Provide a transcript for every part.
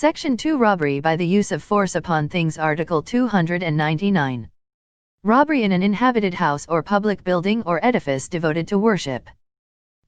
Section 2 Robbery by the use of force upon things. Article 299. Robbery in an inhabited house or public building or edifice devoted to worship.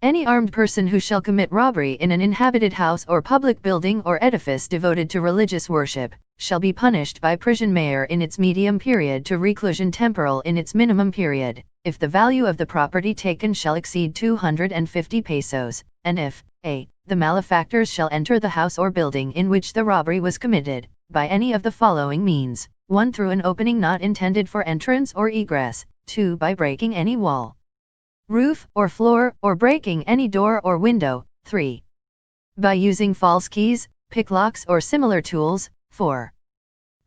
Any armed person who shall commit robbery in an inhabited house or public building or edifice devoted to religious worship, shall be punished by prison mayor in its medium period to reclusion temporal in its minimum period, if the value of the property taken shall exceed 250 pesos, and if, a. the malefactors shall enter the house or building in which the robbery was committed, by any of the following means: 1. Through an opening not intended for entrance or egress, 2. By breaking any wall, roof, or floor, or breaking any door or window, 3. By using false keys, picklocks or similar tools, 4.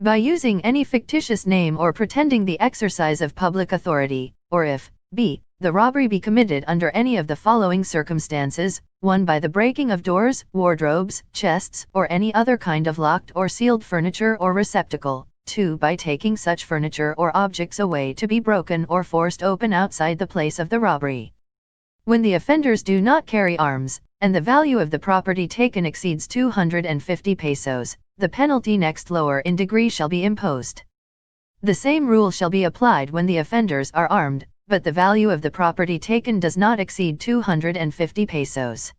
By using any fictitious name or pretending the exercise of public authority, or if, b. the robbery be committed under any of the following circumstances: 1. By the breaking of doors, wardrobes, chests, or any other kind of locked or sealed furniture or receptacle, 2. By taking such furniture or objects away to be broken or forced open outside the place of the robbery. When the offenders do not carry arms, and the value of the property taken exceeds 250 pesos, the penalty next lower in degree shall be imposed. The same rule shall be applied when the offenders are armed, but the value of the property taken does not exceed 250 pesos.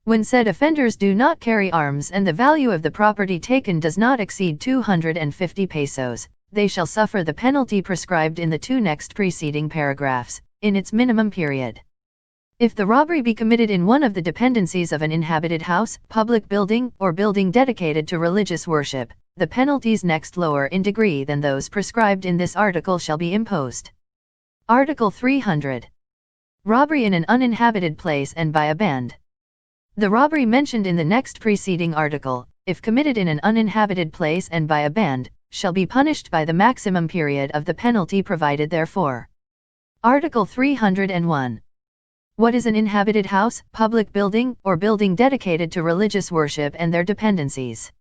When said offenders do not carry arms and the value of the property taken does not exceed 250 pesos, they shall suffer the penalty prescribed in the two next preceding paragraphs, in its minimum period. If the robbery be committed in one of the dependencies of an inhabited house, public building, or building dedicated to religious worship, the penalties next lower in degree than those prescribed in this article shall be imposed. Article 300. Robbery in an uninhabited place and by a band. The robbery mentioned in the next preceding article, if committed in an uninhabited place and by a band, shall be punished by the maximum period of the penalty provided therefor. Article 301. What is an inhabited house, public building, or building dedicated to religious worship and their dependencies?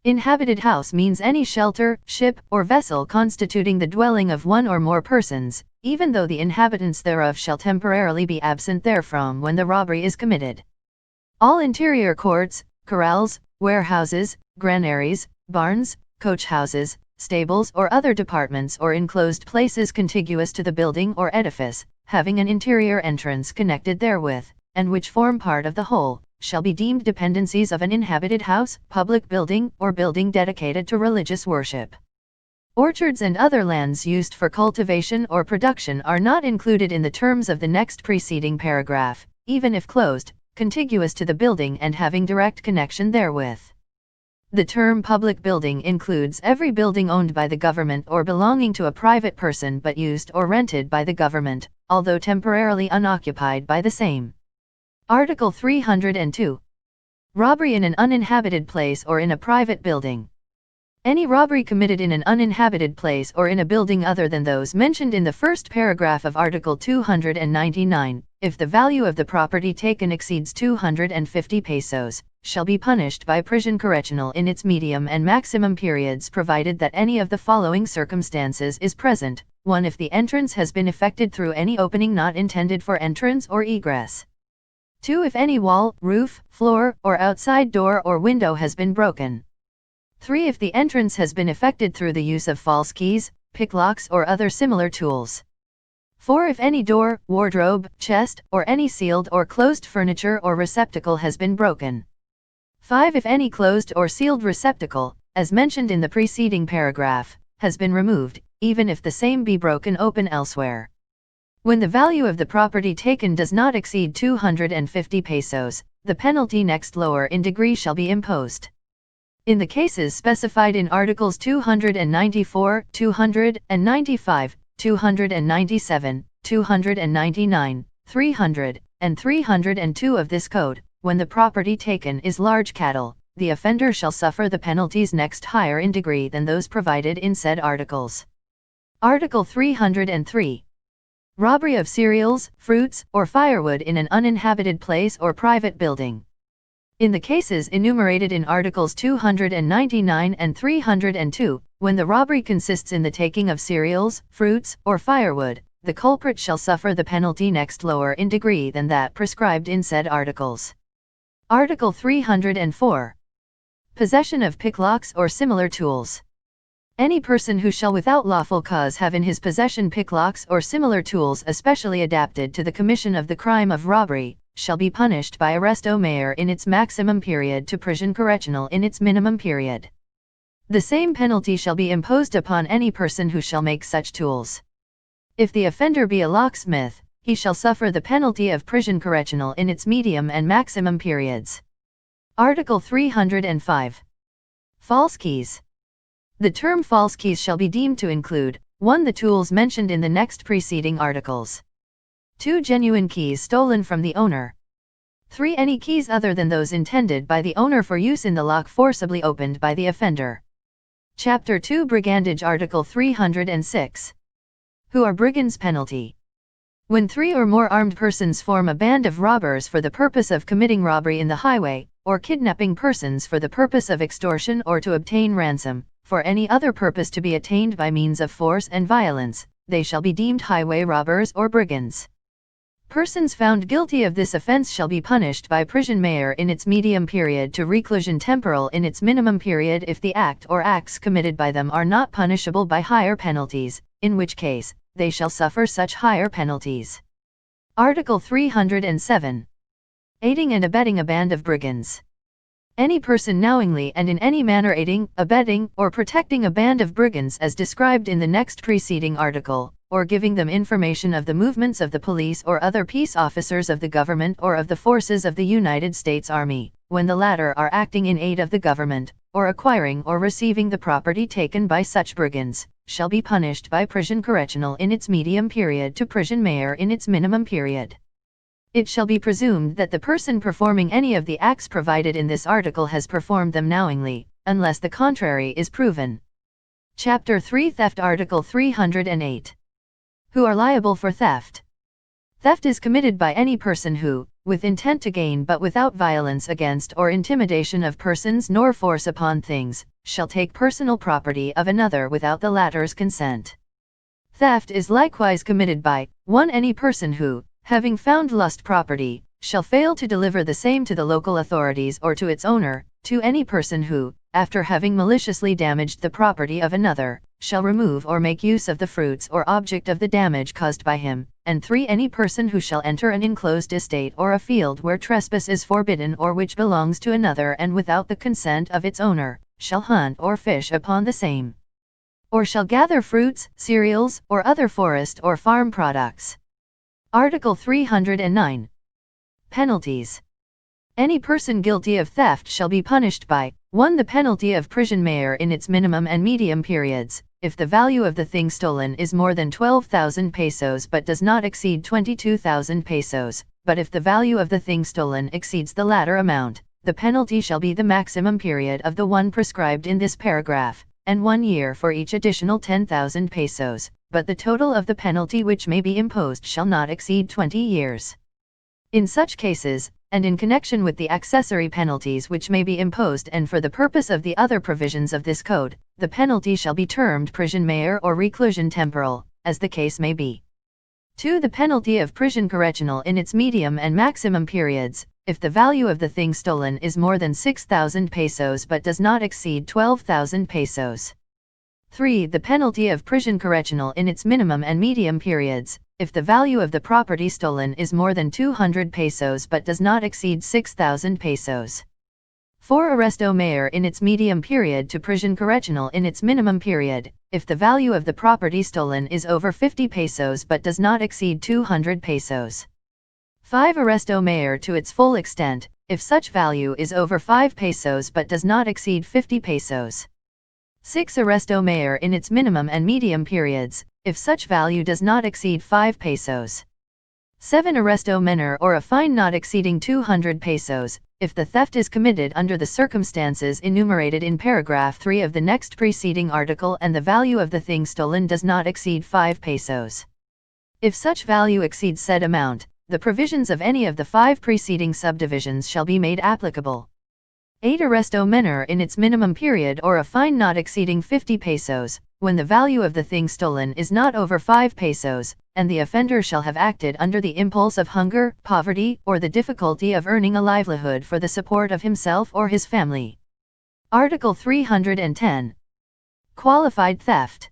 Inhabited house means any shelter, ship, or vessel constituting the dwelling of one or more persons, even though the inhabitants thereof shall temporarily be absent therefrom when the robbery is committed. All interior courts, corrals, warehouses, granaries, barns, coach houses, stables or other departments or enclosed places contiguous to the building or edifice, having an interior entrance connected therewith, and which form part of the whole, shall be deemed dependencies of an inhabited house, public building, or building dedicated to religious worship. Orchards and other lands used for cultivation or production are not included in the terms of the next preceding paragraph, even if closed, contiguous to the building and having direct connection therewith. The term public building includes every building owned by the government or belonging to a private person but used or rented by the government, although temporarily unoccupied by the same. Article 302. Robbery in an uninhabited place or in a private building. Any robbery committed in an uninhabited place or in a building other than those mentioned in the first paragraph of Article 299, if the value of the property taken exceeds 250 pesos, shall be punished by prison correctional in its medium and maximum periods provided that any of the following circumstances is present: 1. If the entrance has been effected through any opening not intended for entrance or egress. 2. If any wall, roof, floor, or outside door or window has been broken. 3. If the entrance has been effected through the use of false keys, picklocks or other similar tools. 4. If any door, wardrobe, chest, or any sealed or closed furniture or receptacle has been broken. 5. If any closed or sealed receptacle, as mentioned in the preceding paragraph, has been removed, even if the same be broken open elsewhere. When the value of the property taken does not exceed 250 pesos, the penalty next lower in degree shall be imposed. In the cases specified in Articles 294, 295, 297, 299, 300, and 302 of this code, when the property taken is large cattle, the offender shall suffer the penalties next higher in degree than those provided in said articles. Article 303. Robbery of cereals, fruits, or firewood in an uninhabited place or private building. In the cases enumerated in Articles 299 and 302, when the robbery consists in the taking of cereals, fruits, or firewood, the culprit shall suffer the penalty next lower in degree than that prescribed in said articles. Article 304. Possession of picklocks or similar tools. Any person who shall without lawful cause have in his possession picklocks or similar tools especially adapted to the commission of the crime of robbery, shall be punished by arrest au mayor in its maximum period to prison correctional in its minimum period. The same penalty shall be imposed upon any person who shall make such tools. If the offender be a locksmith, he shall suffer the penalty of prison correctional in its medium and maximum periods. Article 305. False keys. The term false keys shall be deemed to include 1. The tools mentioned in the next preceding articles. 2. Genuine keys stolen from the owner. 3. Any keys other than those intended by the owner for use in the lock forcibly opened by the offender. Chapter 2 Brigandage Article 306. Who are brigands? Penalty. When 3 or more armed persons form a band of robbers for the purpose of committing robbery in the highway, or kidnapping persons for the purpose of extortion or to obtain ransom, for any other purpose to be attained by means of force and violence, they shall be deemed highway robbers or brigands. Persons found guilty of this offense shall be punished by prison mayor in its medium period to reclusion temporal in its minimum period if the act or acts committed by them are not punishable by higher penalties, in which case, they shall suffer such higher penalties. Article 307. Aiding and abetting a band of brigands. Any person knowingly and in any manner aiding, abetting, or protecting a band of brigands as described in the next preceding article, or giving them information of the movements of the police or other peace officers of the government or of the forces of the United States Army, when the latter are acting in aid of the government, or acquiring or receiving the property taken by such brigands, shall be punished by prison correctional in its medium period to prison mayor in its minimum period. It shall be presumed that the person performing any of the acts provided in this article has performed them knowingly, unless the contrary is proven. Chapter 3 Theft Article 308. Who are liable for theft? Theft is committed by any person who, with intent to gain but without violence against or intimidation of persons nor force upon things, shall take personal property of another without the latter's consent. Theft is likewise committed by 1. Any person who, having found lost property, shall fail to deliver the same to the local authorities or to its owner. 2. Any person who, after having maliciously damaged the property of another, shall remove or make use of the fruits or object of the damage caused by him. And 3. Any person who shall enter an enclosed estate or a field where trespass is forbidden or which belongs to another and without the consent of its owner, shall hunt or fish upon the same. Or shall gather fruits, cereals, or other forest or farm products. Article 309. Penalties. Any person guilty of theft shall be punished by 1. The penalty of prison mayor in its minimum and medium periods, if the value of the thing stolen is more than 12,000 pesos but does not exceed 22,000 pesos, but if the value of the thing stolen exceeds the latter amount, the penalty shall be the maximum period of the one prescribed in this paragraph, and 1 year for each additional 10,000 pesos, but the total of the penalty which may be imposed shall not exceed 20 years. In such cases, and in connection with the accessory penalties which may be imposed and for the purpose of the other provisions of this code, the penalty shall be termed prison mayor or reclusion temporal, as the case may be. 2. The penalty of prison correctional in its medium and maximum periods, if the value of the thing stolen is more than 6,000 pesos but does not exceed 12,000 pesos. 3. The penalty of prison correctional in its minimum and medium periods, if the value of the property stolen is more than 200 pesos but does not exceed 6,000 pesos. 4. Arrest au mayor in its medium period to prison correctional in its minimum period, if the value of the property stolen is over 50 pesos but does not exceed 200 pesos. 5. Arrest au mayor to its full extent, if such value is over 5 pesos but does not exceed 50 pesos. 6. Arrest au mayor in its minimum and medium periods, if such value does not exceed 5 pesos. 7. Arrest au menor or a fine not exceeding 200 pesos, if the theft is committed under the circumstances enumerated in paragraph 3 of the next preceding article and the value of the thing stolen does not exceed 5 pesos. If such value exceeds said amount, the provisions of any of the 5 preceding subdivisions shall be made applicable. 8. Arrest au menor in its minimum period or a fine not exceeding 50 pesos, when the value of the thing stolen is not over 5 pesos, and the offender shall have acted under the impulse of hunger, poverty, or the difficulty of earning a livelihood for the support of himself or his family. Article 310. Qualified theft.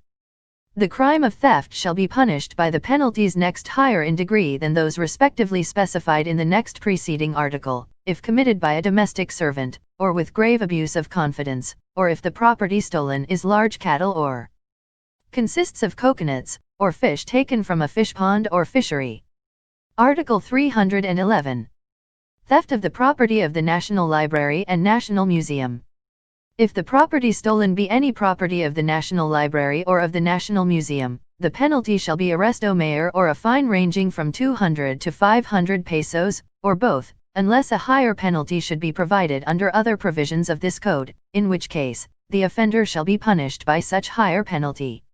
The crime of theft shall be punished by the penalties next higher in degree than those respectively specified in the next preceding article, if committed by a domestic servant, or with grave abuse of confidence, or if the property stolen is large cattle or consists of coconuts, or fish taken from a fish pond or fishery. Article 311. Theft of the property of the National Library and National Museum. If the property stolen be any property of the National Library or of the National Museum, the penalty shall be arresto mayor or a fine ranging from 200 to 500 pesos, or both, unless a higher penalty should be provided under other provisions of this code, in which case, the offender shall be punished by such higher penalty.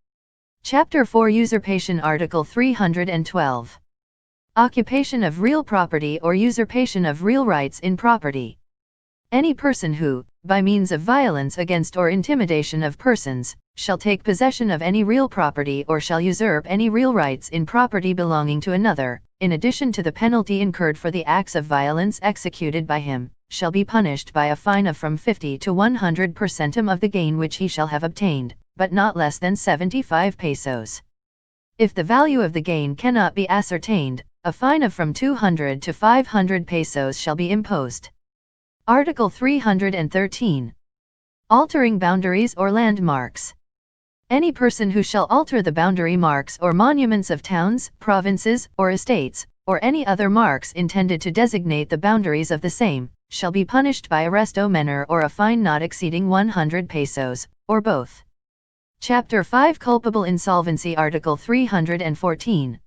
Chapter 4 Usurpation. Article 312. Occupation of real property or usurpation of real rights in property. Any person who, by means of violence against or intimidation of persons, shall take possession of any real property or shall usurp any real rights in property belonging to another, in addition to the penalty incurred for the acts of violence executed by him, shall be punished by a fine of from 50 to 100% of the gain which he shall have obtained, but not less than 75 pesos. If the value of the gain cannot be ascertained, a fine of from 200 to 500 pesos shall be imposed. Article 313. Altering boundaries or landmarks. Any person who shall alter the boundary marks or monuments of towns, provinces, or estates, or any other marks intended to designate the boundaries of the same, shall be punished by arresto menor or a fine not exceeding 100 pesos, or both. Chapter 5 Culpable Insolvency. Article 314.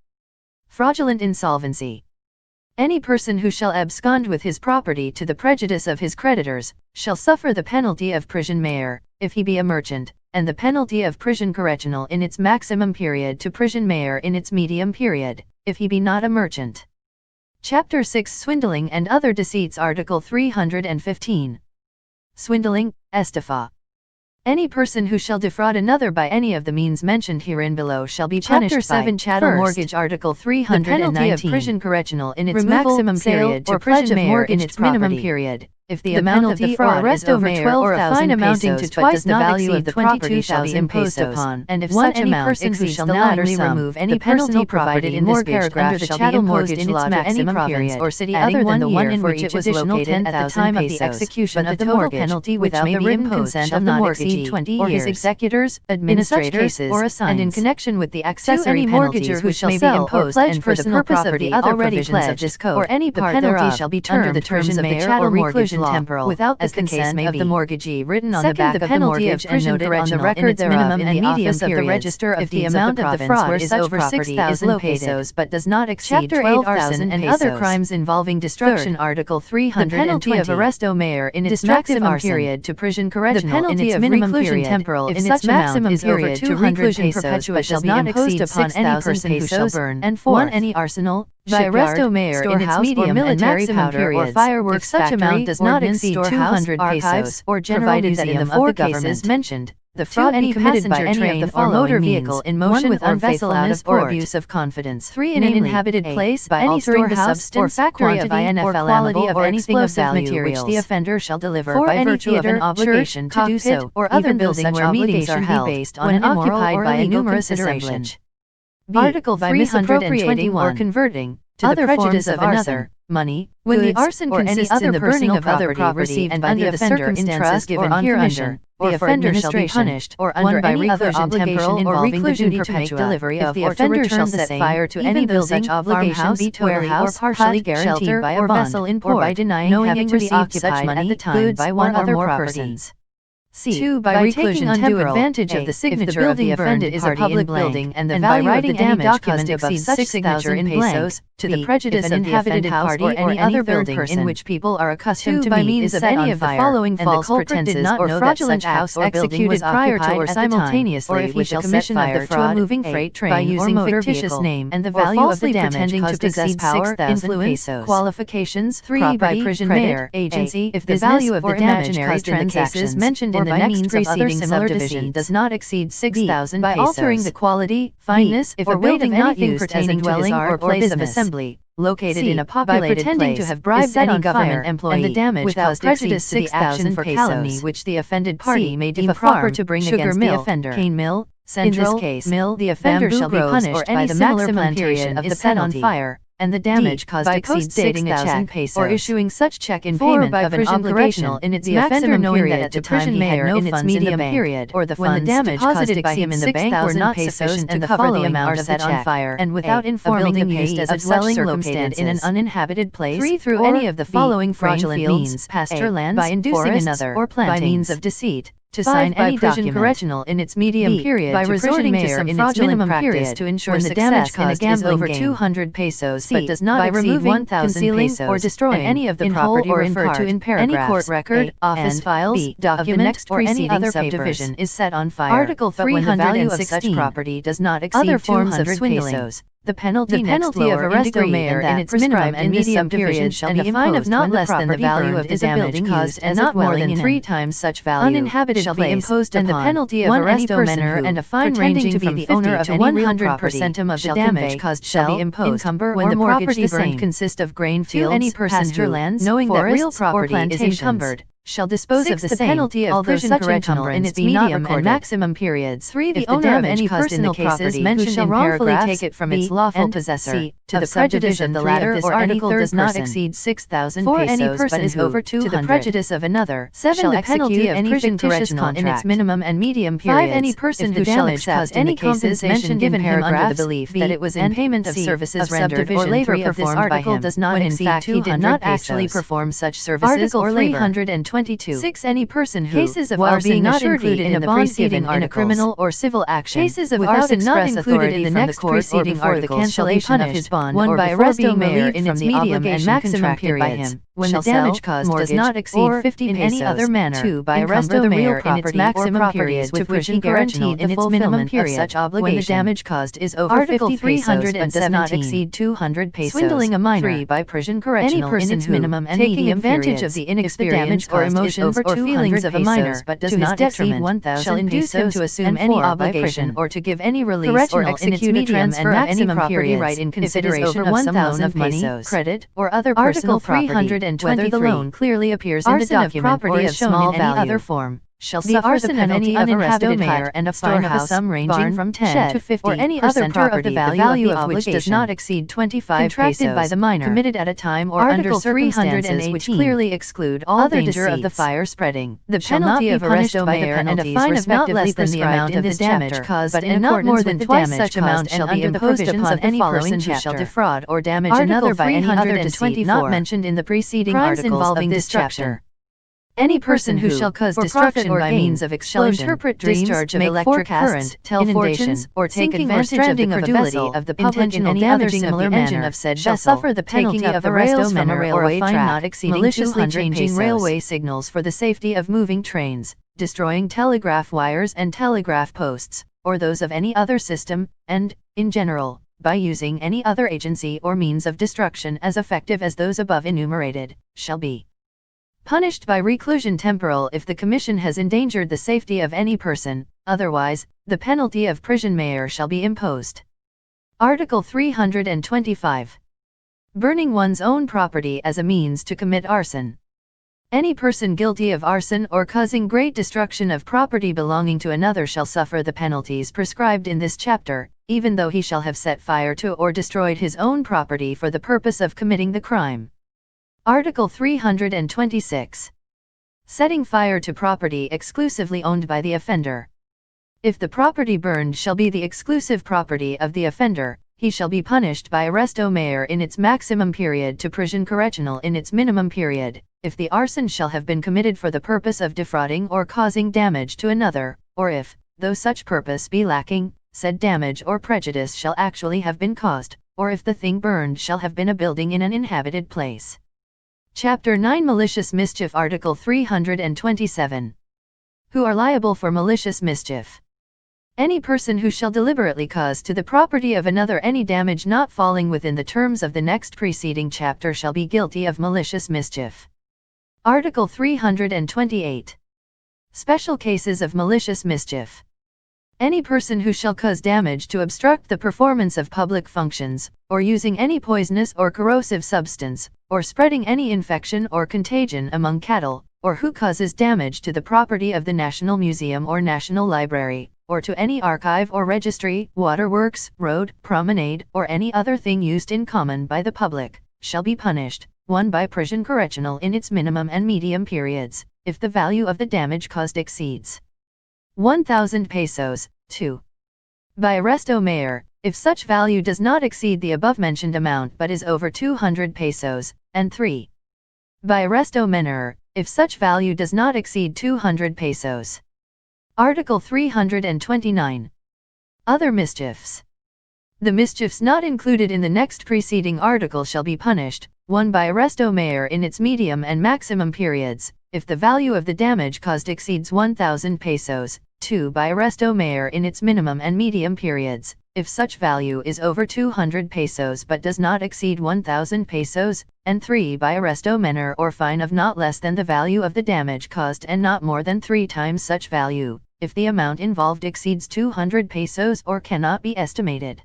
Fraudulent insolvency. Any person who shall abscond with his property to the prejudice of his creditors, shall suffer the penalty of prison mayor, if he be a merchant, and the penalty of prison correctional in its maximum period to prison mayor in its medium period, if he be not a merchant. Chapter 6 Swindling and Other Deceits. Article 315. Swindling, estafa. Any person who shall defraud another by any of the means mentioned herein below shall be punished by. Chapter 7 Chattel Mortgage. Article 319. The penalty of prison correctional in its maximum period to pledge of mortgage in its minimum period, if the amount of the fraud is over 12,000 or a fine amounting to twice the value of the property shall be imposed upon, and if such amount exceeds the latter sum, remove any penalty provided in this paragraph under the chattel mortgage law to any province or city other than the one in which it was located at the time of the execution of the mortgage, penalty without the written consent of the mortgagee 20 or his executors, administrators, or assigns, and in connection with the accessory penalties which may be imposed and for the purpose of the other provisions of this code, or any part thereof, shall be termed under the terms of the chattel mortgage temporal, without the consent of the mortgagee written on the back of the mortgage and noted on the record thereof in the office of the register of deeds of the province where such property is located, but does not exceed 12,000 and other crimes involving destruction. Article 320. The penalty of arresto mayor in its maximum period to prison correctional in its minimum period temporal in its maximum period to reclusion perpetua shall be imposed upon any person who shall burn and 1 any arsenal, by arresto mayor in its medium and maximum period or fireworks if such amount does not exceed 200 pesos, or general museum of the cases mentioned. The fraud any committed by any of the or motor vehicle in motion with unfaithfulness or abuse of confidence. 3 in an inhabited place by any storehouse or factory of or quality of anything of value which the offender shall deliver by virtue of an obligation to do so, or other building where meetings are held based on an occupied by a numerous assemblage. Article 321 or converting to the prejudice of another, money, when the arson consists in the burning of other property and by the offender in trust or on commission, the offender shall be punished or under any other obligation involving the duty to make delivery of or to return the same fire to any building, farmhouse, warehouse, partially guaranteed by a vessel in port, or by denying having received such money at the time by one or more persons. 2. By reclusion undue advantage of the signature of the offended is a public building and the value of the damage caused exceeds such signature in pesos, to the prejudice of the inhabited party or any other building in which people are accustomed to meet is set any of the following false pretenses or fraudulent acts executed prior to or simultaneously or if he shall set fire to a moving freight train by using fictitious name and the value of the damage caused exceeds 6,000 qualifications. 3. By prison mayor agency if the value of the damage caused in the cases mentioned in the next preceding subdivision does not exceed 6,000 pesos. By altering the quality, fineness, if or weight of anything pertaining to dwelling or place of assembly, located in a populated by pretending place, to have bribed any government employee, and the damage without caused prejudice exceeds to the action for calumny which the offended party may deem proper to bring sugar against mill, the offender. cane mill, In central this case, mill, the offender shall be punished or by any the similar maximum period period of the is set on penalty. fire, and the damage caused by exceeds post-dating a 6,000 check, pesos, or issuing such check in 4 payment by of an prison obligation correctional in its the offender maximum knowing period that at the the time prison he had mayor no in its funds in the medium bank, period, or the when the funds damage deposited caused by him in the bank were 6,000 not pesos sufficient to to cover cover the the amount amount are of the set on check, fire, and without a informing the building payee used of as such dwelling located in an circumstances. uninhabited place, 3 through or any of the following fraudulent fraudulent means, means, pasture a. lands, by inducing forests, another, or by means plantings, of deceit, to 5 sign by any prison document, correctional in its medium b. period by to resorting prison to mayor some in its fraudulent minimum practice period to ensure when the success damage in a caused is gambling over game. 200 pesos C. but does not by exceed removing, 1,000 concealing, pesos, or destroying and any of the in property whole or in referred to part, in paragraphs any court record, A, office and files, B, document, of the next or any preceding other subdivision is set on fire. Article But when the value of 316. such property does not exceed Other forms of 200 swindling. pesos, the penalty The penalty of of arresto degree mayor and in that its minimum prescribed and in this medium subdivision period shall and be a fine of imposed not when less than the property value burned of the is a damage building caused used and as a not more dwelling than in 3 an times such value uninhabited shall place, be imposed and the upon penalty of one arresto any person menor who, and a fine pretending ranging to be from the 50 owner of to any real 100% property of the shall damage convey, caused shall shall be imposed encumber when or the mortgage property the same. burned consist of grain To fields, any person pasture who, lands, knowing that real forests, or property is plantations, encumbered, shall dispose of the the same, penalty of although prison such correctional in encumbrance its be not medium and recorded. maximum periods. 3. The If owner the of damage any caused in the personal cases property mentioned who shall in wrongfully paragraphs take it from B its lawful and possessor, C, to of the prejudice subdivision of the 3 latter of this or article any does third not person, exceed 6,000 for pesos any person but is who, over to 200. the prejudice of another, 7. shall The penalty execute of any prison fictitious correctional in its contract. minimum and medium 5. periods. Any person If who the shall damage accept caused in any the cases compensation mentioned given in him under the paragraphs belief B that it was in and payment of C services of rendered or subdivision labor 3 of this performed by article him, does not when in exceed fact he did 200 not actually pesos. perform such services Article or labor. 322. 6. Any person who, Cases of while arson being not assured included in in the the bond preceding given in a articles, criminal or civil action, cases of without arson not express included authority in the from next court or preceding before the articles shall be cancellation of punished, his bond 1. or by before arresting being mayor relieved in from its the medium and obligation maximum contracted by periods, him, when shall the damage sell, caused does mortgage, not exceed or 50 in pesos, any other manner, 2. by encumber arresto the mayor real in its property maximum or properties periods with with which which he he guaranteed guaranteed the the fulfillment fulfillment of such when the obligation. damage caused is over Article 50 pesos but does not 317. exceed 200 pesos. Swindling a minor. 3. By prison Any correctional person in its who, minimum and taking medium advantage periods, of the if the inexperience damage or caused is emotions over or 200 feelings of a pesos minor but to does his not exceed detriment, 1,000 shall induce him pesos, to assume and any 4. by obligation or to give any release or correctional in its execute a medium transfer and of any maximum property periods, right in if it is consideration over of some loan 1,000 of money, pesos. credit, or other Article personal property, whether the 323. loan clearly appears in the Arson of document property or of is shown small in any value. other form, shall The suffer the arson of penalty any of arresto uninhabited mayor hut, and a fine of a storehouse, sum ranging barn, from 10 shed, to 50 or any per other cent property of the value of of which does obligation not exceed 25 contracted pesos, by the minor, committed at a time or Article under circumstances which 318. clearly exclude all Other danger of the deceits. fire spreading. The shall not penalty be of punished arresto by the mayor and a penalties fine of not less respectively than the amount prescribed in of this the damage chapter, caused but in in not more accordance than with the twice damage such amount caused and shall be under the imposed provisions upon of the any following person who shall chapter. defraud or damage Article another by any other deceit 324. not mentioned in the preceding Crimes articles involving of this destruction. chapter. Any person who shall cause destruction by means of explosion, interpret dreams, discharge of make electric forecasts, current, tell inundation, fortunes, or take sinking or advantage of the stranding of a credulity vessel, of the public in intentional any other damaging of similar the engine manner of said shall vessel, suffer the taking penalty up of the arresto rails from a menor or railway a fine track, not exceeding maliciously 200 changing pesos. Railway signals for the safety of moving trains, destroying telegraph wires and telegraph posts, or those of any other system, and, in general, by using any other agency or means of destruction as effective as those above enumerated, shall be punished by reclusion temporal if the commission has endangered the safety of any person, otherwise, the penalty of prison mayor shall be imposed. Article 325. Burning one's own property as a means to commit arson. Any person guilty of arson or causing great destruction of property belonging to another shall suffer the penalties prescribed in this chapter, even though he shall have set fire to or destroyed his own property for the purpose of committing the crime. Article 326. Setting fire to property exclusively owned by the offender. If the property burned shall be the exclusive property of the offender, he shall be punished by arresto mayor in its maximum period to prison correctional in its minimum period, if the arson shall have been committed for the purpose of defrauding or causing damage to another, or if, though such purpose be lacking, said damage or prejudice shall actually have been caused, or if the thing burned shall have been a building in an inhabited place. Chapter 9 Malicious Mischief. Article 327. Who are liable for malicious mischief? Any person who shall deliberately cause to the property of another any damage not falling within the terms of the next preceding chapter shall be guilty of malicious mischief. Article 328. Special cases of malicious mischief. Any person who shall cause damage to obstruct the performance of public functions, or using any poisonous or corrosive substance, or spreading any infection or contagion among cattle, or who causes damage to the property of the National Museum or National Library, or to any archive or registry, waterworks, road, promenade, or any other thing used in common by the public, shall be punished, 1. By prison correctional in its minimum and medium periods, if the value of the damage caused exceeds 1,000 pesos, 2. By arresto mayor, if such value does not exceed the above-mentioned amount but is over 200 pesos, and 3. By arresto menor, if such value does not exceed 200 pesos. Article 329. Other mischiefs. The mischiefs not included in the next preceding article shall be punished, 1. By arresto mayor in its medium and maximum periods, if the value of the damage caused exceeds 1,000 pesos, 2. By arresto mayor in its minimum and medium periods, if such value is over 200 pesos but does not exceed 1,000 pesos, and 3. By arresto menor or fine of not less than the value of the damage caused and not more than 3 times such value, if the amount involved exceeds 200 pesos or cannot be estimated.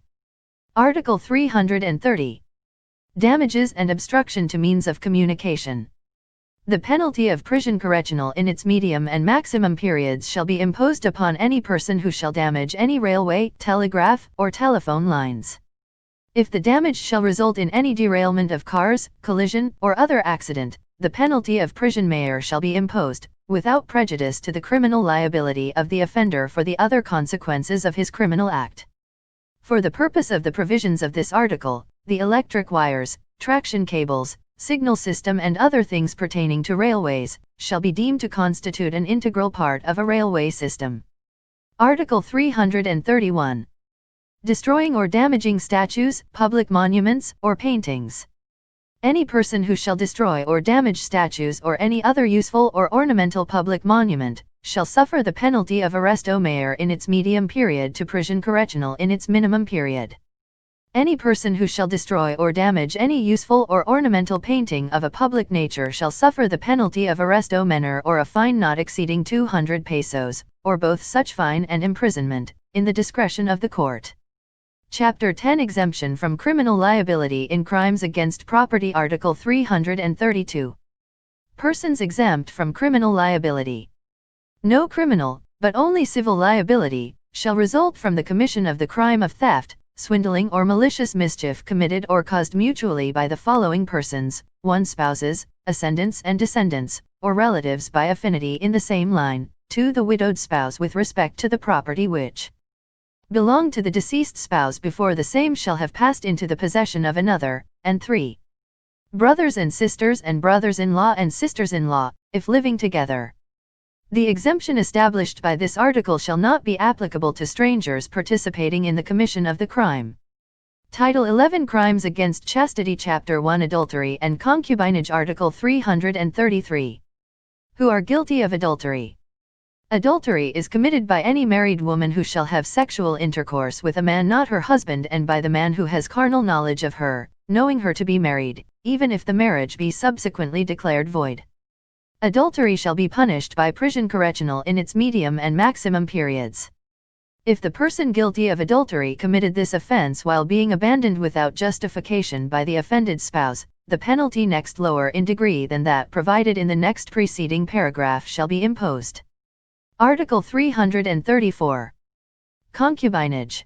Article 330. Damages and obstruction to means of communication. The penalty of prison correctional in its medium and maximum periods shall be imposed upon any person who shall damage any railway, telegraph, or telephone lines. If the damage shall result in any derailment of cars, collision, or other accident, the penalty of prison mayor shall be imposed, without prejudice to the criminal liability of the offender for the other consequences of his criminal act. For the purpose of the provisions of this article, the electric wires, traction cables, signal system and other things pertaining to railways, shall be deemed to constitute an integral part of a railway system. Article 331. Destroying or damaging statues, public monuments, or paintings. Any person who shall destroy or damage statues or any other useful or ornamental public monument, shall suffer the penalty of arresto mayor in its medium period to prison correctional in its minimum period. Any person who shall destroy or damage any useful or ornamental painting of a public nature shall suffer the penalty of arresto menor or a fine not exceeding 200 pesos, or both such fine and imprisonment, in the discretion of the court. Chapter 10 Exemption from Criminal Liability in Crimes Against Property. Article 332. Persons exempt from criminal liability. No criminal, but only civil liability, shall result from the commission of the crime of theft, swindling or malicious mischief committed or caused mutually by the following persons: 1. Spouses, ascendants and descendants, or relatives by affinity in the same line; 2. The widowed spouse with respect to the property which belonged to the deceased spouse before the same shall have passed into the possession of another; and 3. Brothers and sisters and brothers-in-law and sisters-in-law, if living together. The exemption established by this article shall not be applicable to strangers participating in the commission of the crime. Title 11 Crimes Against Chastity. Chapter 1 Adultery and Concubinage. Article 333. Who are guilty of adultery. Adultery is committed by any married woman who shall have sexual intercourse with a man not her husband, and by the man who has carnal knowledge of her, knowing her to be married, even if the marriage be subsequently declared void. Adultery shall be punished by prison correctional in its medium and maximum periods. If the person guilty of adultery committed this offense while being abandoned without justification by the offended spouse, the penalty next lower in degree than that provided in the next preceding paragraph shall be imposed. Article 334. Concubinage.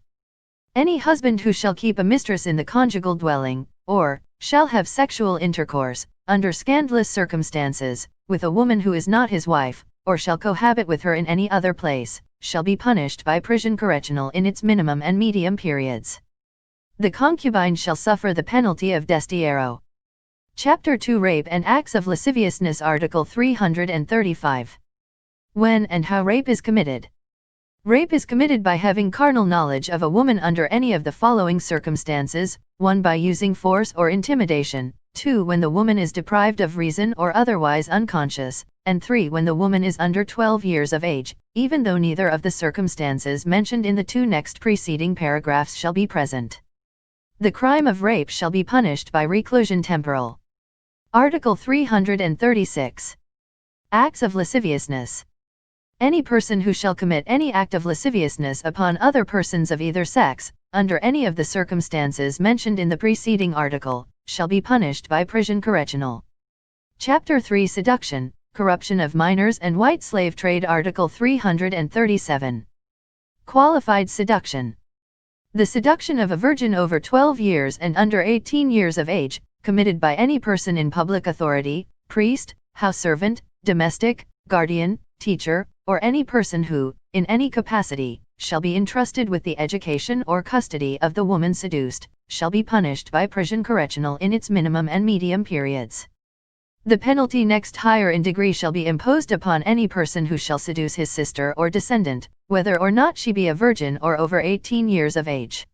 Any husband who shall keep a mistress in the conjugal dwelling, or shall have sexual intercourse, under scandalous circumstances, with a woman who is not his wife, or shall cohabit with her in any other place, shall be punished by prison correctional in its minimum and medium periods. The concubine shall suffer the penalty of destierro. Chapter 2 Rape and Acts of Lasciviousness. Article 335. When and how rape is committed. Rape is committed by having carnal knowledge of a woman under any of the following circumstances: 1. By using force or intimidation; 2. When the woman is deprived of reason or otherwise unconscious; and 3. When the woman is under 12 years of age, even though neither of the circumstances mentioned in the two next preceding paragraphs shall be present. The crime of rape shall be punished by reclusion temporal. Article 336. Acts of lasciviousness. Any person who shall commit any act of lasciviousness upon other persons of either sex, under any of the circumstances mentioned in the preceding article, shall be punished by prison correctional. Chapter 3 Seduction, Corruption of Minors and White Slave Trade Article 337. Qualified Seduction. The seduction of a virgin over 12 years and under 18 years of age, committed by any person in public authority, priest, house servant, domestic, guardian, teacher, or any person who, in any capacity, shall be entrusted with the education or custody of the woman seduced, shall be punished by prison correctional in its minimum and medium periods. The penalty next higher in degree shall be imposed upon any person who shall seduce his sister or descendant, whether or not she be a virgin or over 18 years of age.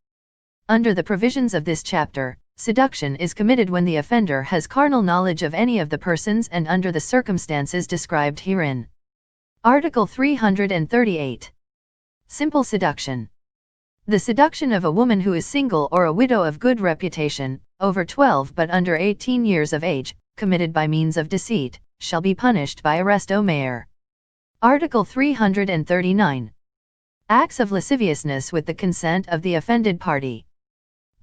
Under the provisions of this chapter, seduction is committed when the offender has carnal knowledge of any of the persons and under the circumstances described herein. Article 338. Simple Seduction. The seduction of a woman who is single or a widow of good reputation, over 12 but under 18 years of age, committed by means of deceit, shall be punished by arrest au mayor. Article 339. Acts of lasciviousness with the consent of the offended party.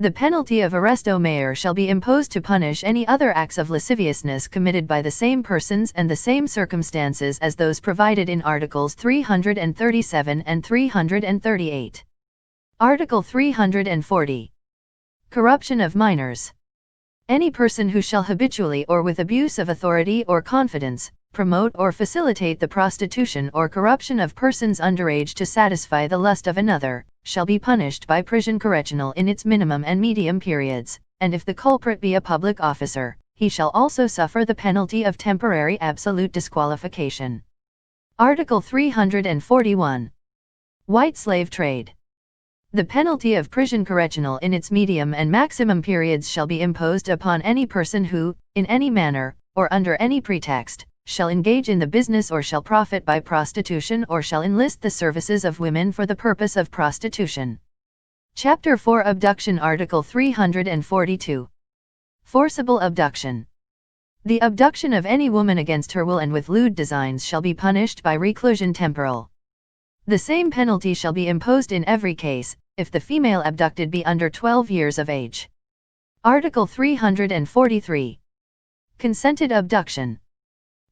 The penalty of arrest au mayor shall be imposed to punish any other acts of lasciviousness committed by the same persons and the same circumstances as those provided in Articles 337 and 338. Article 340. Corruption of minors. Any person who shall habitually or with abuse of authority or confidence, promote or facilitate the prostitution or corruption of persons underage to satisfy the lust of another, shall be punished by prison correctional in its minimum and medium periods, and if the culprit be a public officer, he shall also suffer the penalty of temporary absolute disqualification. Article 341. White slave trade. The penalty of prison correctional in its medium and maximum periods shall be imposed upon any person who, in any manner, or under any pretext, shall engage in the business or shall profit by prostitution or shall enlist the services of women for the purpose of prostitution. Chapter 4 Abduction Article 342. Forcible abduction. The abduction of any woman against her will and with lewd designs shall be punished by reclusion temporal. The same penalty shall be imposed in every case, if the female abducted be under 12 years of age. Article 343. Consented abduction.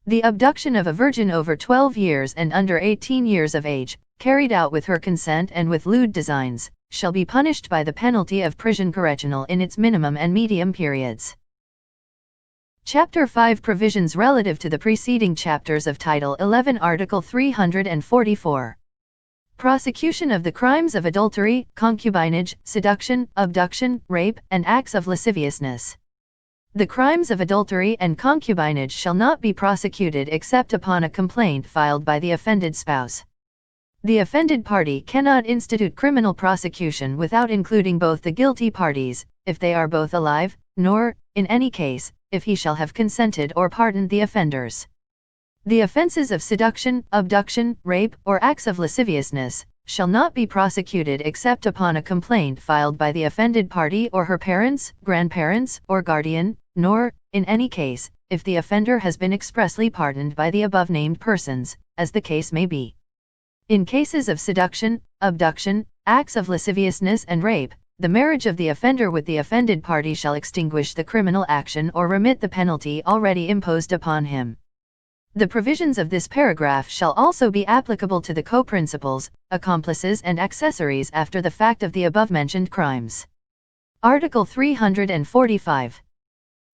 The abduction of a virgin over 12 years and under 18 years of age, carried out with her consent and with lewd designs, shall be punished by the penalty of prison correctional in its minimum and medium periods. Chapter 5 Provisions relative to the preceding chapters of Title 11 Article 344. Prosecution of the crimes of adultery, concubinage, seduction, abduction, rape, and acts of lasciviousness. The crimes of adultery and concubinage shall not be prosecuted except upon a complaint filed by the offended spouse. The offended party cannot institute criminal prosecution without including both the guilty parties, if they are both alive, nor, in any case, if he shall have consented or pardoned the offenders. The offenses of seduction, abduction, rape, or acts of lasciviousness, shall not be prosecuted except upon a complaint filed by the offended party or her parents, grandparents, or guardian, nor, in any case, if the offender has been expressly pardoned by the above-named persons, as the case may be. In cases of seduction, abduction, acts of lasciviousness and rape, the marriage of the offender with the offended party shall extinguish the criminal action or remit the penalty already imposed upon him. The provisions of this paragraph shall also be applicable to the co-principals, accomplices and accessories after the fact of the above-mentioned crimes. Article 345.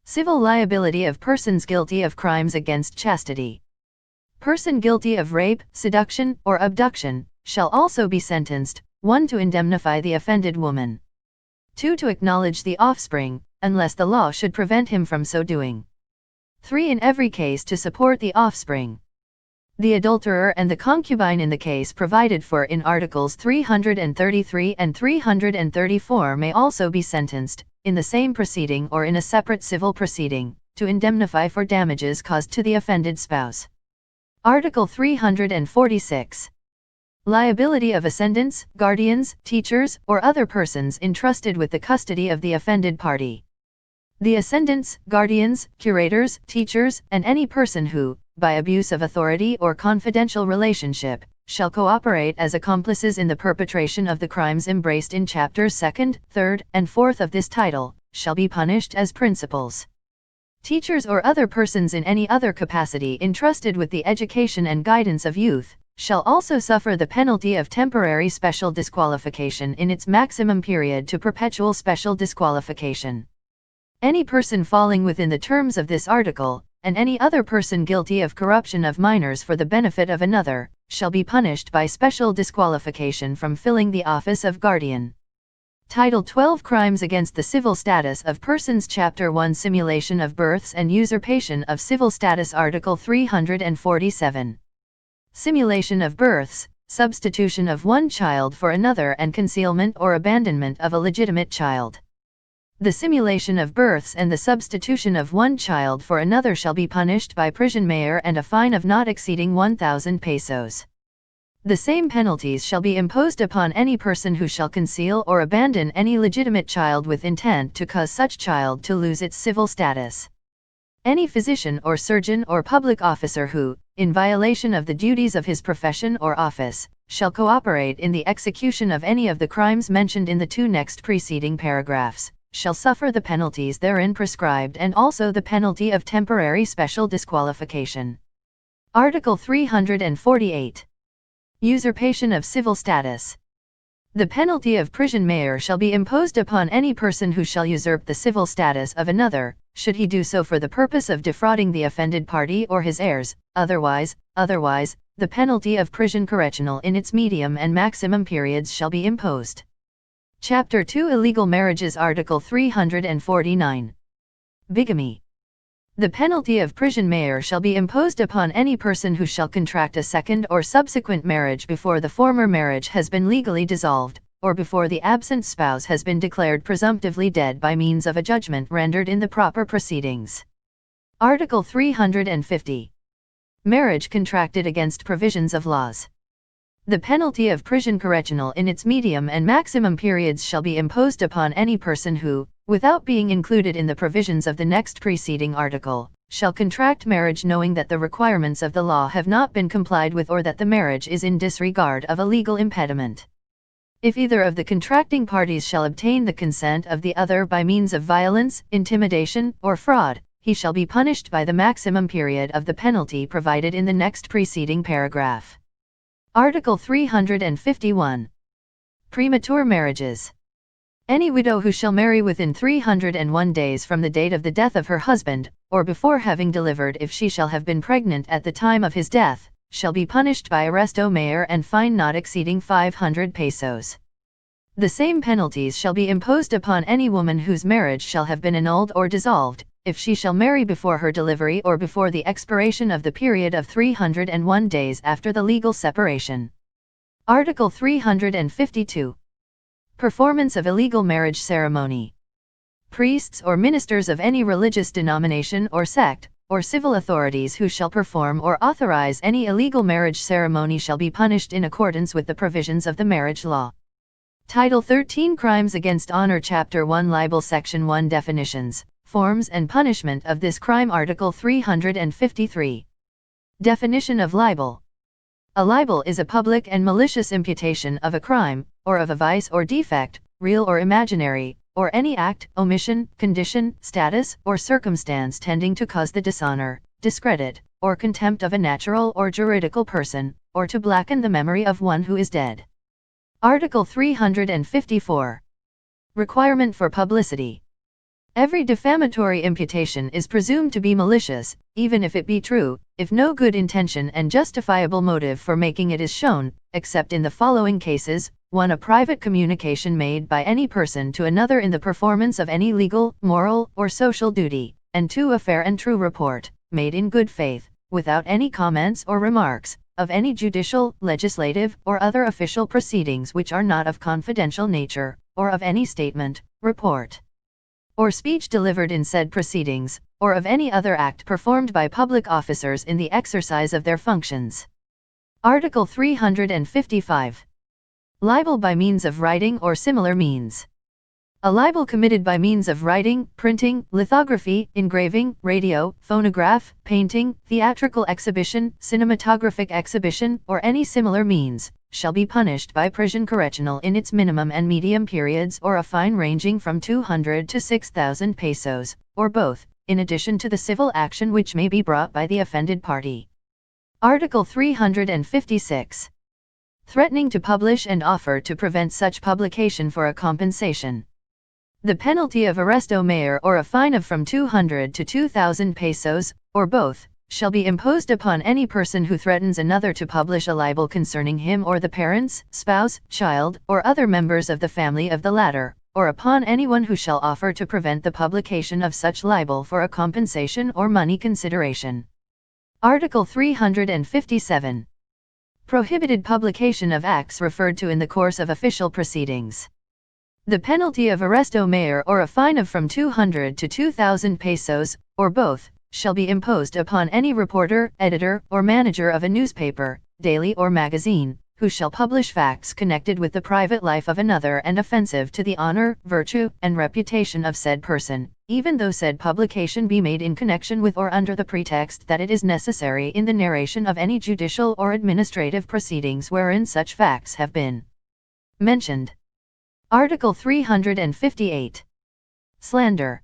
Civil liability of persons guilty of crimes against chastity. Person guilty of rape, seduction, or abduction, shall also be sentenced, 1. to indemnify the offended woman. 2. to acknowledge the offspring, unless the law should prevent him from so doing. 3. in every case to support the offspring. The adulterer and the concubine in the case provided for in Articles 333 and 334 may also be sentenced, in the same proceeding or in a separate civil proceeding, to indemnify for damages caused to the offended spouse. Article 346. Liability of ascendants, guardians, teachers, or other persons entrusted with the custody of the offended party. The ascendants, guardians, curators, teachers, and any person who, by abuse of authority or confidential relationship, shall cooperate as accomplices in the perpetration of the crimes embraced in chapters 2nd, 3rd, and 4th of this title, shall be punished as principals. Teachers or other persons in any other capacity entrusted with the education and guidance of youth, shall also suffer the penalty of temporary special disqualification in its maximum period to perpetual special disqualification. Any person falling within the terms of this article, and any other person guilty of corruption of minors for the benefit of another, shall be punished by special disqualification from filling the office of guardian. Title 12 Crimes Against the Civil Status of Persons Chapter 1 Simulation of Births and Usurpation of Civil Status Article 347. Simulation of births, substitution of one child for another and concealment or abandonment of a legitimate child. The simulation of births and the substitution of one child for another shall be punished by prison mayor and a fine of not exceeding 1,000 pesos. The same penalties shall be imposed upon any person who shall conceal or abandon any legitimate child with intent to cause such child to lose its civil status. Any physician or surgeon or public officer who, in violation of the duties of his profession or office, shall cooperate in the execution of any of the crimes mentioned in the two next preceding paragraphs, shall suffer the penalties therein prescribed and also the penalty of temporary special disqualification. Article 348. Usurpation of civil status. The penalty of prison mayor shall be imposed upon any person who shall usurp the civil status of another, should he do so for the purpose of defrauding the offended party or his heirs, otherwise, the penalty of prison correctional in its medium and maximum periods shall be imposed. Chapter 2 Illegal Marriages Article 349. Bigamy. The penalty of prison mayor shall be imposed upon any person who shall contract a second or subsequent marriage before the former marriage has been legally dissolved, or before the absent spouse has been declared presumptively dead by means of a judgment rendered in the proper proceedings. Article 350. Marriage contracted against provisions of laws. The penalty of prison correctional in its medium and maximum periods shall be imposed upon any person who, without being included in the provisions of the next preceding article, shall contract marriage knowing that the requirements of the law have not been complied with or that the marriage is in disregard of a legal impediment. If either of the contracting parties shall obtain the consent of the other by means of violence, intimidation, or fraud, he shall be punished by the maximum period of the penalty provided in the next preceding paragraph. Article 351. Premature marriages. Any widow who shall marry within 301 days from the date of the death of her husband, or before having delivered if she shall have been pregnant at the time of his death, shall be punished by arresto mayor and fine not exceeding 500 pesos. The same penalties shall be imposed upon any woman whose marriage shall have been annulled or dissolved, if she shall marry before her delivery or before the expiration of the period of 301 days after the legal separation. Article 352. Performance of illegal marriage ceremony. Priests or ministers of any religious denomination or sect, or civil authorities who shall perform or authorize any illegal marriage ceremony shall be punished in accordance with the provisions of the marriage law. Title 13 Crimes Against Honor Chapter 1 Libel Section 1 Definitions, Forms and Punishment of this Crime Article 353. Definition of libel. A libel is a public and malicious imputation of a crime, or of a vice or defect, real or imaginary, or any act, omission, condition, status, or circumstance tending to cause the dishonor, discredit, or contempt of a natural or juridical person, or to blacken the memory of one who is dead. Article 354. Requirement for publicity. Every defamatory imputation is presumed to be malicious, even if it be true, if no good intention and justifiable motive for making it is shown, except in the following cases: 1. A private communication made by any person to another in the performance of any legal, moral, or social duty, and 2. A fair and true report, made in good faith, without any comments or remarks, of any judicial, legislative, or other official proceedings which are not of confidential nature, or of any statement, report, or speech delivered in said proceedings, or of any other act performed by public officers in the exercise of their functions. Article 355. Libel by means of writing or similar means. A libel committed by means of writing, printing, lithography, engraving, radio, phonograph, painting, theatrical exhibition, cinematographic exhibition, or any similar means, shall be punished by prison correctional in its minimum and medium periods or a fine ranging from 200 to 6,000 pesos, or both, in addition to the civil action which may be brought by the offended party. Article 356. Threatening to publish and offer to prevent such publication for a compensation. The penalty of arresto mayor or a fine of from 200 to 2,000 pesos, or both, shall be imposed upon any person who threatens another to publish a libel concerning him or the parents, spouse, child, or other members of the family of the latter, or upon anyone who shall offer to prevent the publication of such libel for a compensation or money consideration. Article 357. Prohibited publication of acts referred to in the course of official proceedings. The penalty of arresto mayor or a fine of from 200 to 2,000 pesos, or both, shall be imposed upon any reporter, editor, or manager of a newspaper, daily or magazine, who shall publish facts connected with the private life of another and offensive to the honor, virtue, and reputation of said person, even though said publication be made in connection with or under the pretext that it is necessary in the narration of any judicial or administrative proceedings wherein such facts have been mentioned. Article 358. Slander.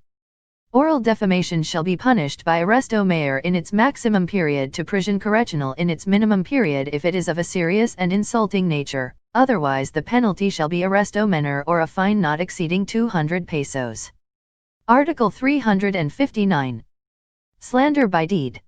Oral defamation shall be punished by arresto mayor in its maximum period to prison correctional in its minimum period if it is of a serious and insulting nature, otherwise the penalty shall be arresto menor or a fine not exceeding 200 pesos. Article 359. Slander by deed.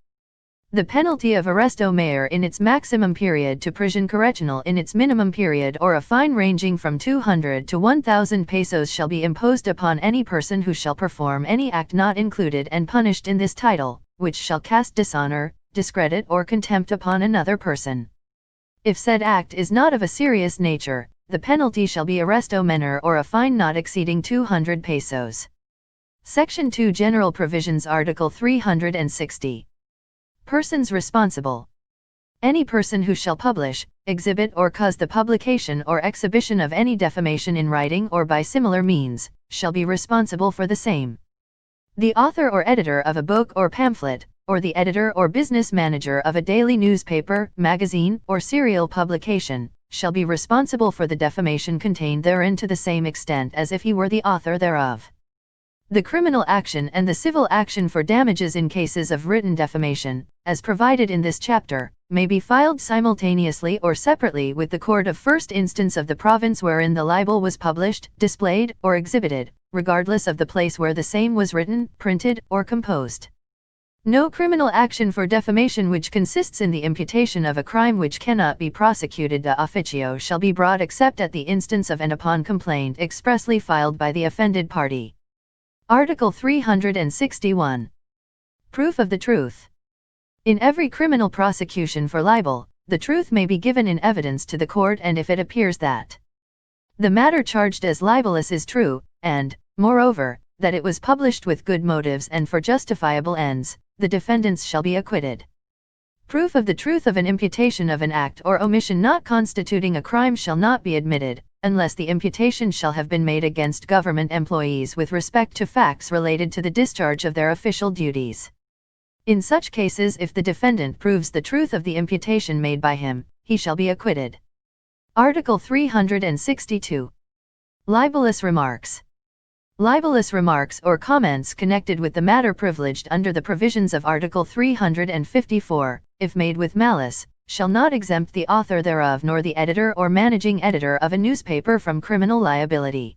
The penalty of arresto mayor in its maximum period to prison correctional in its minimum period or a fine ranging from 200 to 1,000 pesos shall be imposed upon any person who shall perform any act not included and punished in this title, which shall cast dishonor, discredit or contempt upon another person. If said act is not of a serious nature, the penalty shall be arresto menor or a fine not exceeding 200 pesos. Section 2 General Provisions Article 360. Persons responsible. Any person who shall publish, exhibit or cause the publication or exhibition of any defamation in writing or by similar means, shall be responsible for the same. The author or editor of a book or pamphlet, or the editor or business manager of a daily newspaper, magazine, or serial publication, shall be responsible for the defamation contained therein to the same extent as if he were the author thereof. The criminal action and the civil action for damages in cases of written defamation, as provided in this chapter, may be filed simultaneously or separately with the court of first instance of the province wherein the libel was published, displayed, or exhibited, regardless of the place where the same was written, printed, or composed. No criminal action for defamation which consists in the imputation of a crime which cannot be prosecuted de officio shall be brought except at the instance of and upon complaint expressly filed by the offended party. Article 361. Proof of the truth. In every criminal prosecution for libel, the truth may be given in evidence to the court, and if it appears that the matter charged as libelous is true, and, moreover, that it was published with good motives and for justifiable ends, the defendants shall be acquitted. Proof of the truth of an imputation of an act or omission not constituting a crime shall not be admitted, unless the imputation shall have been made against government employees with respect to facts related to the discharge of their official duties. In such cases, if the defendant proves the truth of the imputation made by him, he shall be acquitted. Article 362. Libelous Remarks. Libelous remarks or comments connected with the matter privileged under the provisions of Article 354, if made with malice, shall not exempt the author thereof nor the editor or managing editor of a newspaper from criminal liability.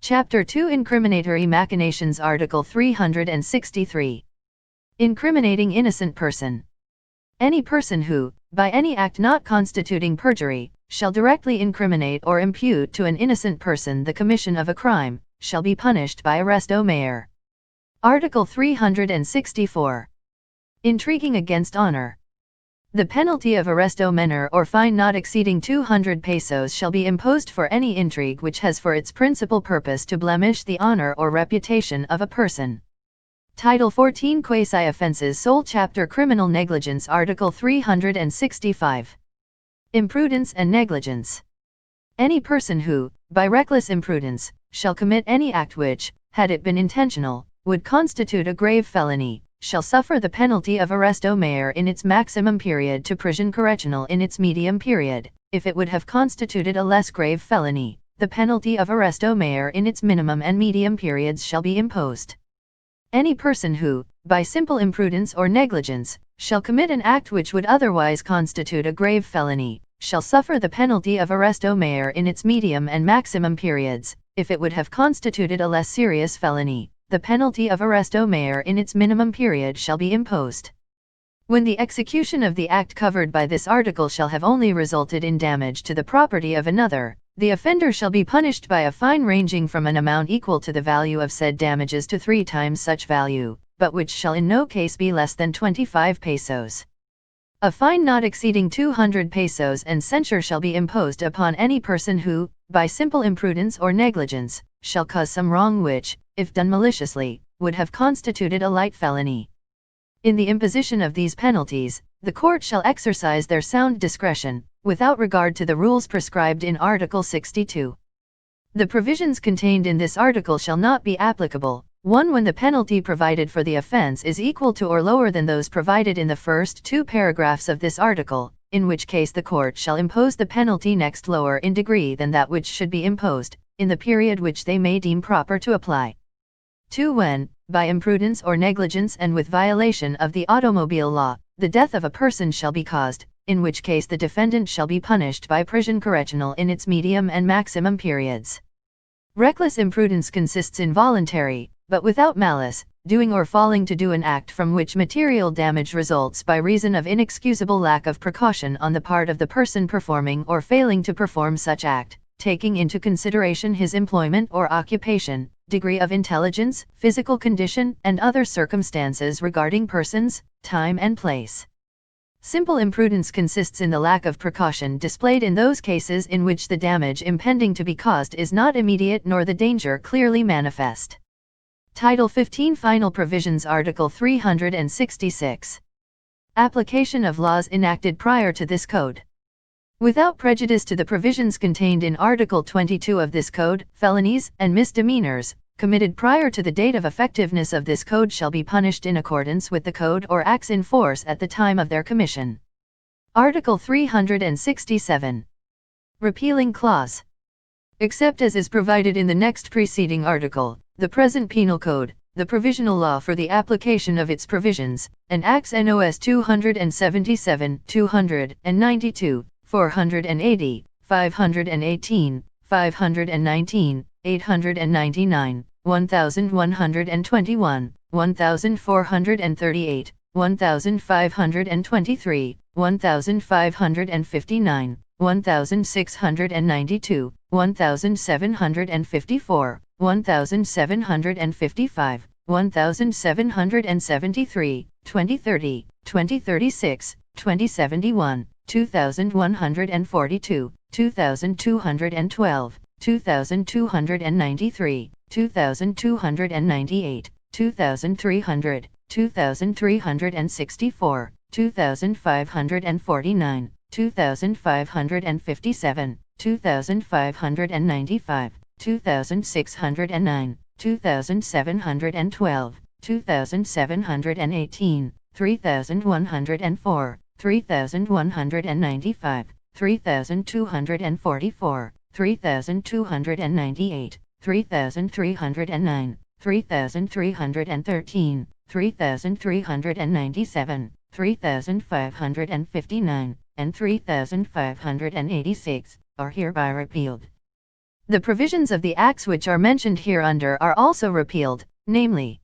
Chapter 2 Incriminatory Machinations Article 363. Incriminating innocent person. Any person who, by any act not constituting perjury, shall directly incriminate or impute to an innocent person the commission of a crime, shall be punished by arresto mayor. Article 364. Intriguing against honor. The penalty of arresto menor or fine not exceeding 200 pesos shall be imposed for any intrigue which has for its principal purpose to blemish the honor or reputation of a person. Title 14 Quasi-Offenses Sole Chapter Criminal Negligence Article 365. Imprudence and negligence. Any person who, by reckless imprudence, shall commit any act which, had it been intentional, would constitute a grave felony, shall suffer the penalty of arresto maior in its maximum period to prison correctional in its medium period. If it would have constituted a less grave felony, the penalty of arresto maior in its minimum and medium periods shall be imposed. Any person who, by simple imprudence or negligence, shall commit an act which would otherwise constitute a grave felony, shall suffer the penalty of arresto maior in its medium and maximum periods. If it would have constituted a less serious felony, the penalty of arresto maior in its minimum period shall be imposed. When the execution of the act covered by this article shall have only resulted in damage to the property of another, the offender shall be punished by a fine ranging from an amount equal to the value of said damages to 3 times such value, but which shall in no case be less than 25 pesos. A fine not exceeding 200 pesos and censure shall be imposed upon any person who, by simple imprudence or negligence, shall cause some wrong which, if done maliciously, would have constituted a light felony. In the imposition of these penalties, the court shall exercise their sound discretion, without regard to the rules prescribed in Article 62. The provisions contained in this article shall not be applicable, 1. When the penalty provided for the offense is equal to or lower than those provided in the first 2 paragraphs of this article, in which case the court shall impose the penalty next lower in degree than that which should be imposed, in the period which they may deem proper to apply. 2. When, by imprudence or negligence and with violation of the automobile law, the death of a person shall be caused, in which case the defendant shall be punished by prison correctional in its medium and maximum periods. Reckless imprudence consists in voluntary, but without malice, doing or falling to do an act from which material damage results by reason of inexcusable lack of precaution on the part of the person performing or failing to perform such act, taking into consideration his employment or occupation, degree of intelligence, physical condition, and other circumstances regarding persons, time and place. Simple imprudence consists in the lack of precaution displayed in those cases in which the damage impending to be caused is not immediate nor the danger clearly manifest. Title 15 Final Provisions Article 366. Application of laws enacted prior to this Code. Without prejudice to the provisions contained in Article 22 of this Code, felonies and misdemeanors committed prior to the date of effectiveness of this Code shall be punished in accordance with the Code or acts in force at the time of their commission. Article 367. Repealing Clause. Except as is provided in the next preceding article, the present Penal Code, the provisional law for the application of its provisions, and Acts NOS 277, 292, 480, 518, 519, 899, 1121, 1438, 1523, 1559, 1692, 1754, 1755, 1773, 2030, 2036, 2071, 2142, 2212, 2293, 2298, 2300, 2364, 2549, 2557, 2595, 2609, 2712, 2718, 3104, 3195, 3244, 3298, 3309, 3313, 3397, 3559, and 3586, are hereby repealed. The provisions of the acts which are mentioned hereunder are also repealed, namely,